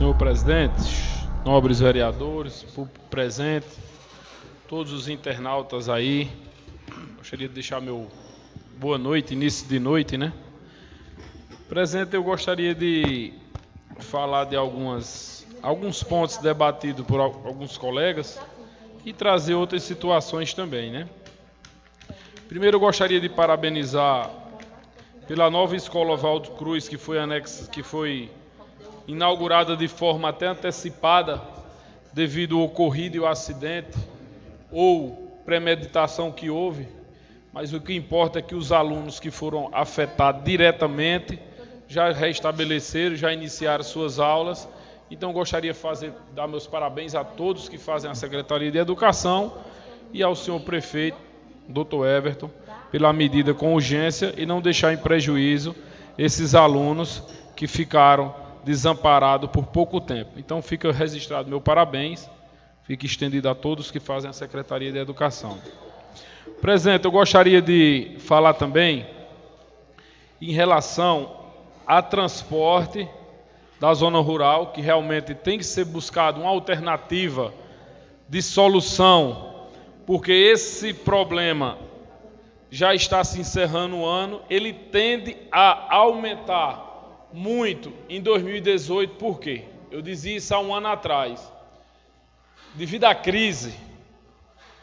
Senhor presidente, nobres vereadores, público presente, todos os internautas aí, gostaria de deixar meu boa noite, início de noite, né? Presidente, eu gostaria de falar de alguns pontos debatidos por alguns colegas e trazer outras situações também, né? Primeiro, eu gostaria de parabenizar pela nova escola Valdo Cruz, que foi inaugurada de forma até antecipada devido ao ocorrido e ao acidente ou premeditação que houve, mas o que importa é que os alunos que foram afetados diretamente já restabeleceram, já iniciaram suas aulas. Então gostaria de dar meus parabéns a todos que fazem a Secretaria de Educação e ao senhor prefeito, Dr. Everton, pela medida com urgência e não deixar em prejuízo esses alunos que ficaram desamparados por pouco tempo. Então fica registrado meu parabéns, fica estendido a todos que fazem a Secretaria de Educação. Presidente, eu gostaria de falar também em relação a transporte da zona rural, que realmente tem que ser buscado uma alternativa de solução, porque esse problema já está se encerrando o ano, ele tende a aumentar muito em 2018, por quê? Eu dizia isso há um ano atrás. Devido à crise,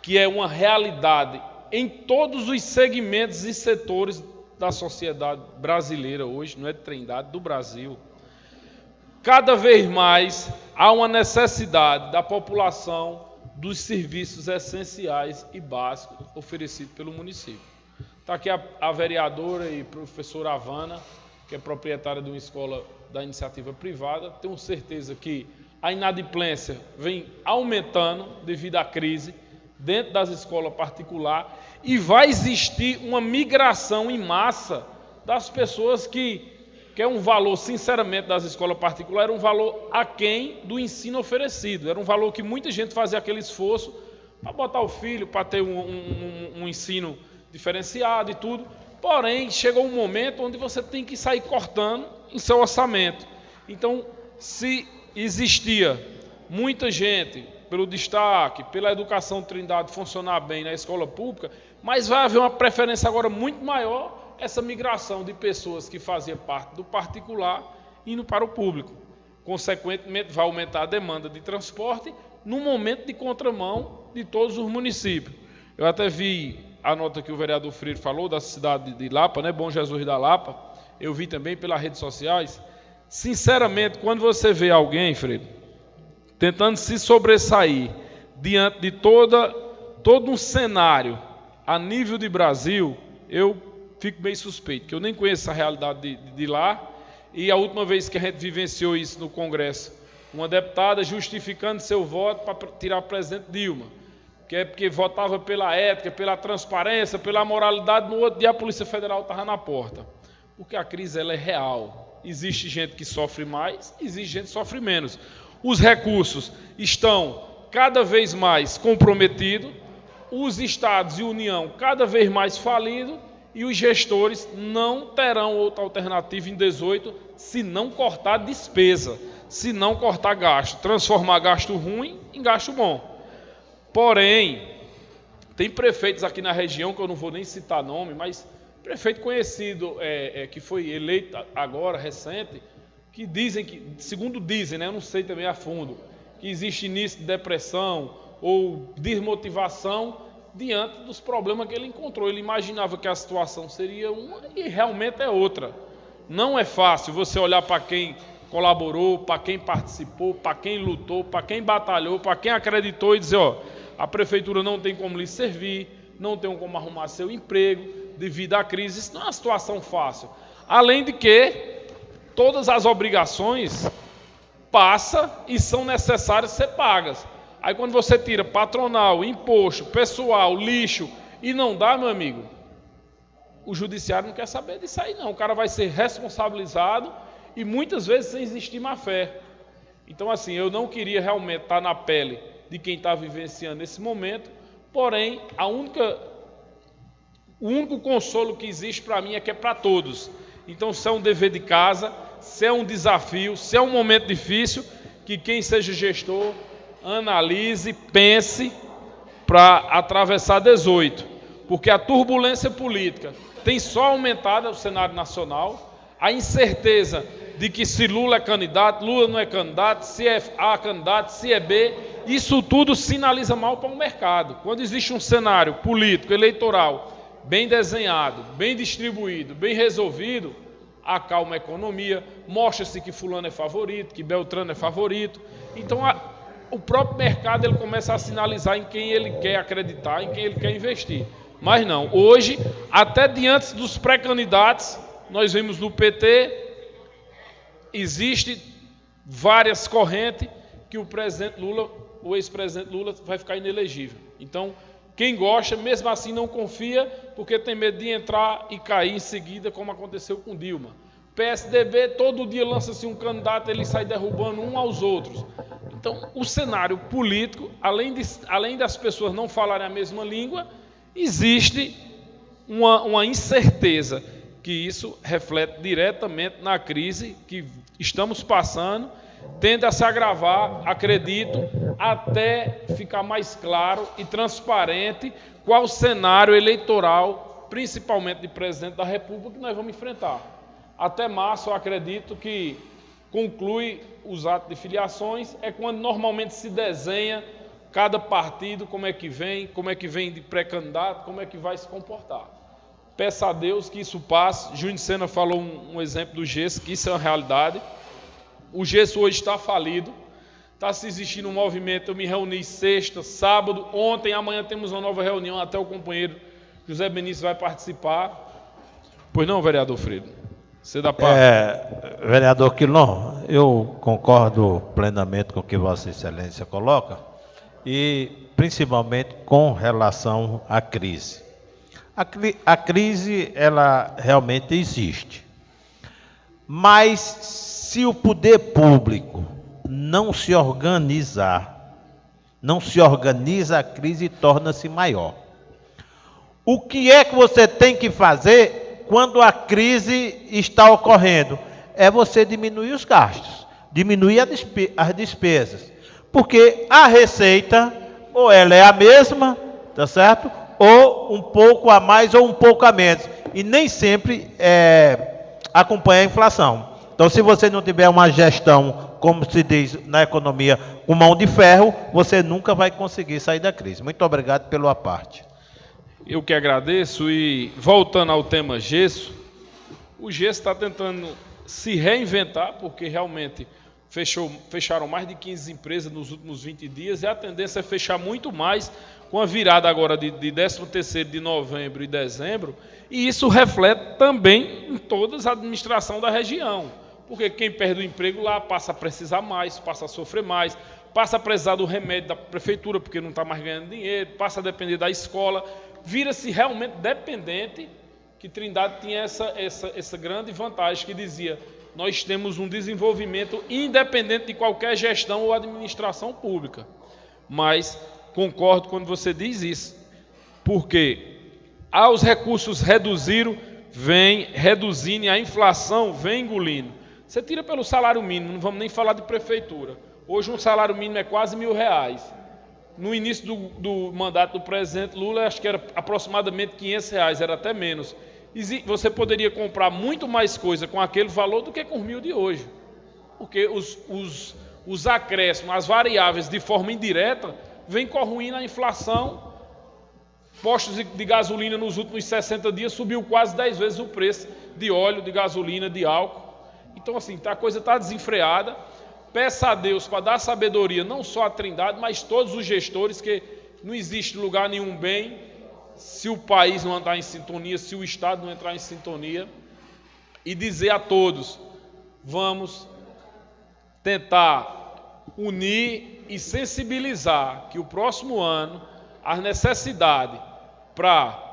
que é uma realidade em todos os segmentos e setores da sociedade brasileira hoje, não é de Trindade, do Brasil, cada vez mais há uma necessidade da população dos serviços essenciais e básicos oferecidos pelo município. Está aqui a vereadora e professora Havana, que é proprietária de uma escola da iniciativa privada. Tenho certeza que a inadimplência vem aumentando devido à crise dentro das escolas particulares e vai existir uma migração em massa das pessoas que é um valor, sinceramente, das escolas particulares, era um valor aquém do ensino oferecido. Era um valor que muita gente fazia aquele esforço para botar o filho, para ter um ensino diferenciado e tudo. Porém, chegou um momento onde você tem que sair cortando em seu orçamento. Então, se existia muita gente, pelo destaque, pela educação Trindade funcionar bem na escola pública, mas vai haver uma preferência agora muito maior, essa migração de pessoas que faziam parte do particular indo para o público. Consequentemente, vai aumentar a demanda de transporte no momento de contramão de todos os municípios. Eu até vi a nota que o vereador Freire falou da cidade de Lapa, né? Bom Jesus da Lapa, eu vi também pelas redes sociais. Sinceramente, quando você vê alguém, Freire, tentando se sobressair diante de todo um cenário a nível de Brasil, eu fico bem suspeito, que eu nem conheço a realidade de lá, e a última vez que a gente vivenciou isso no Congresso, uma deputada justificando seu voto para tirar o presidente Dilma, que é porque votava pela ética, pela transparência, pela moralidade, no outro dia a Polícia Federal estava na porta. Porque a crise ela é real. Existe gente que sofre mais, existe gente que sofre menos. Os recursos estão cada vez mais comprometidos, os estados e União cada vez mais falidos, e os gestores não terão outra alternativa em 2018 se não cortar despesa, se não cortar gasto, transformar gasto ruim em gasto bom. Porém, tem prefeitos aqui na região, que eu não vou nem citar nome, mas prefeito conhecido, que foi eleito agora, recente, que dizem, segundo dizem, né, eu não sei também a fundo, que existe início de depressão ou desmotivação diante dos problemas que ele encontrou. Ele imaginava que a situação seria uma e realmente é outra. Não é fácil você olhar para quem colaborou, para quem participou, para quem lutou, para quem batalhou, para quem acreditou e dizer, a prefeitura não tem como lhe servir, não tem como arrumar seu emprego devido à crise. Isso não é uma situação fácil. Além de que todas as obrigações passam e são necessárias ser pagas. Aí quando você tira patronal, imposto, pessoal, lixo e não dá, meu amigo, o judiciário não quer saber disso aí não. O cara vai ser responsabilizado e muitas vezes sem existir má fé. Então assim, eu não queria realmente estar na pele de quem está vivenciando esse momento, porém o único consolo que existe para mim é que é para todos. Então se é um dever de casa, se é um desafio, se é um momento difícil, que quem seja gestor analise, pense para atravessar 18, porque a turbulência política tem só aumentado o cenário nacional, a incerteza de que se Lula é candidato, Lula não é candidato, se é A candidato, se é B, isso tudo sinaliza mal para o mercado. Quando existe um cenário político, eleitoral, bem desenhado, bem distribuído, bem resolvido, acalma a economia, mostra-se que fulano é favorito, que Beltrano é favorito. Então o próprio mercado ele começa a sinalizar em quem ele quer acreditar, em quem ele quer investir. Mas não, hoje, até diante dos pré-candidatos, nós vimos no PT, existe várias correntes que o presidente Lula, o ex-presidente Lula vai ficar inelegível. Então, quem gosta, mesmo assim não confia, porque tem medo de entrar e cair em seguida, como aconteceu com Dilma. PSDB, todo dia lança-se um candidato, ele sai derrubando um aos outros. Então, o cenário político, além das pessoas não falarem a mesma língua, existe uma incerteza, que isso reflete diretamente na crise que estamos passando, tende a se agravar, acredito, até ficar mais claro e transparente qual o cenário eleitoral, principalmente de presidente da República, que nós vamos enfrentar. Até março, eu acredito que conclui os atos de filiações, é quando normalmente se desenha cada partido, como é que vem de pré-candidato, como é que vai se comportar. Peço a Deus que isso passe. Júnior Sena falou um exemplo do gesso, que isso é uma realidade. O gesso hoje está falido, está se existindo um movimento. Eu me reuni sexta, sábado, ontem, amanhã temos uma nova reunião, até o companheiro José Benício vai participar. Pois não, vereador Freire? Você dá parte? Vereador Quilom, eu concordo plenamente com o que Vossa Excelência coloca, e principalmente com relação à crise. A crise, ela realmente existe, mas se o poder público não se organiza, a crise torna-se maior. O que é que você tem que fazer quando a crise está ocorrendo? É você diminuir os gastos, diminuir as despesas, porque a receita, ou ela é a mesma, tá certo? Ou um pouco a mais ou um pouco a menos, e nem sempre acompanha a inflação. Então, se você não tiver uma gestão, como se diz na economia, com mão de ferro, você nunca vai conseguir sair da crise. Muito obrigado pela parte. Eu que agradeço. E voltando ao tema gesso, o gesso está tentando se reinventar, porque realmente fecharam mais de 15 empresas nos últimos 20 dias, e a tendência é fechar muito mais com a virada agora de 13º de novembro e dezembro, e isso reflete também em toda a administração da região, porque quem perde o emprego lá passa a precisar mais, passa a sofrer mais, passa a precisar do remédio da prefeitura, porque não está mais ganhando dinheiro, passa a depender da escola, vira-se realmente dependente, que Trindade tinha essa grande vantagem, que dizia: nós temos um desenvolvimento independente de qualquer gestão ou administração pública. Mas concordo quando você diz isso, porque os recursos reduziram, vem reduzindo, e a inflação vem engolindo. Você tira pelo salário mínimo, não vamos nem falar de prefeitura. Hoje um salário mínimo é quase R$1.000. No início do mandato do presidente Lula, acho que era aproximadamente R$500, era até menos. E você poderia comprar muito mais coisa com aquele valor do que com os 1.000 de hoje. Porque os acréscimos, as variáveis de forma indireta, vêm corroindo a inflação. Postos de gasolina nos últimos 60 dias subiu quase 10 vezes o preço de óleo, de gasolina, de álcool. Então, assim, a coisa está desenfreada. Peça a Deus para dar sabedoria, não só a Trindade, mas todos os gestores, que não existe lugar nenhum bem se o país não andar em sintonia, se o Estado não entrar em sintonia, e dizer a todos: vamos tentar unir e sensibilizar que o próximo ano a necessidade para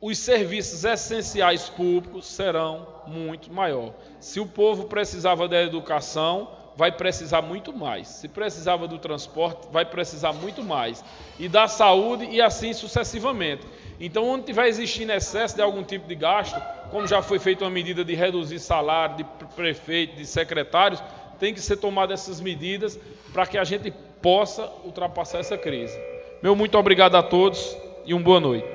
os serviços essenciais públicos serão muito maior. Se o povo precisava da educação, vai precisar muito mais. Se precisava do transporte, vai precisar muito mais. E da saúde, e assim sucessivamente. Então, onde tiver existindo excesso de algum tipo de gasto, como já foi feita uma medida de reduzir salário de prefeito, de secretários, tem que ser tomadas essas medidas para que a gente possa ultrapassar essa crise. Meu muito obrigado a todos e uma boa noite.